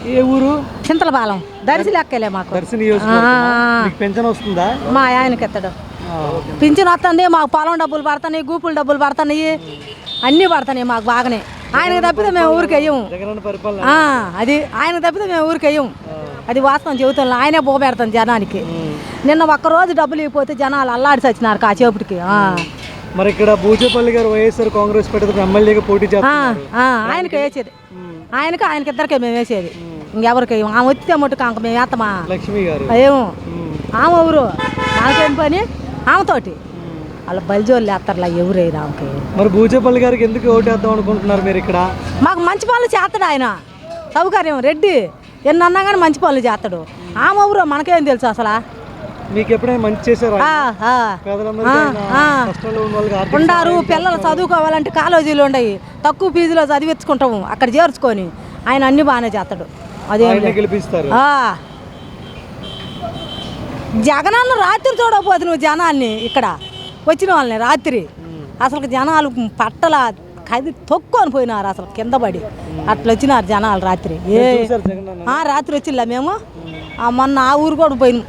ఏ ఊరు? చింతలపాలెం. దర్శి లెక్కలే మాకు. దర్శి నియోజకవర్గం. మీకు పెన్షన్ వస్తుందా? మా ఆయనకి ఎత్తడు. పింఛన్ వస్తుంది, మాకు పొలం డబ్బులు పడుతున్నాయి, గూపులు డబ్బులు పడుతున్నాయి, అన్నీ పడుతున్నాయి మాకు బాగానే. ఆయనకు తప్పితే మేము ఊరికి వెయ్యము. అది ఆయనకు తప్పితే మేము ఊరికి వెయ్యము. అది వాస్తవం చెబుతాను. ఆయనే పోబెడతాను జనానికి. నిన్న ఒక్కరోజు డబ్బులు ఇవ్వకపోతే జనాలు అల్లాడి చచ్చినారు కాసేపటికి. మరి ఇక్కడ బూచేపల్లి గారు వైఎస్ఆర్ కాంగ్రెస్ పార్టీ ఎమ్మెల్యేగా పోటీ చేస్తున్నారు. ఆయనకి వేసేది, ఆయనకి ఇద్దరికే మేము వేసేది. ఇంకెవరికి ఆమె వచ్చితే మట్టుకు అంక మేము వేస్తామా? లక్ష్మి గారు ఏమో ఆమె ఎవరు నాకేం పని ఆమెతోటి. వాళ్ళ బలిజోళ్ళు వేస్తారులా ఎవరు ఆమెకి. మరి బూచేపల్లి గారికి ఎందుకు ఓటేద్దాం అనుకుంటున్నారు మీరు ఇక్కడ? మాకు మంచి పనులు చేస్తాడు ఆయన. సౌకర్యం రెడ్డి ఎన్ని అన్నా కానీ మంచి పనులు చేస్తాడు. ఆమె ఎవరు మనకేం తెలుసు అసలు. మీకు ఎప్పుడైనా మంచి చేశారా? ఉండారు. పిల్లలు చదువుకోవాలంటే కాలేజీలు ఉండయి, తక్కువ ఫీజులో చదివించుకుంటాము అక్కడ చేర్చుకొని. ఆయన అన్ని బాగానే చేస్తాడు. అదే గెలిపిస్తారు. జగనన్న రాత్రి చూడకపోతే నువ్వు జనాల్ని ఇక్కడ వచ్చిన వాళ్ళని రాత్రి అసలు జనాలు పట్టల కది తొక్కుని పోయినారు అసలు కింద పడి. అట్లా వచ్చినారు జనాలు రాత్రి. రాత్రి వచ్చిందా మేము మొన్న ఆ ఊరు కూడా పోయినాం.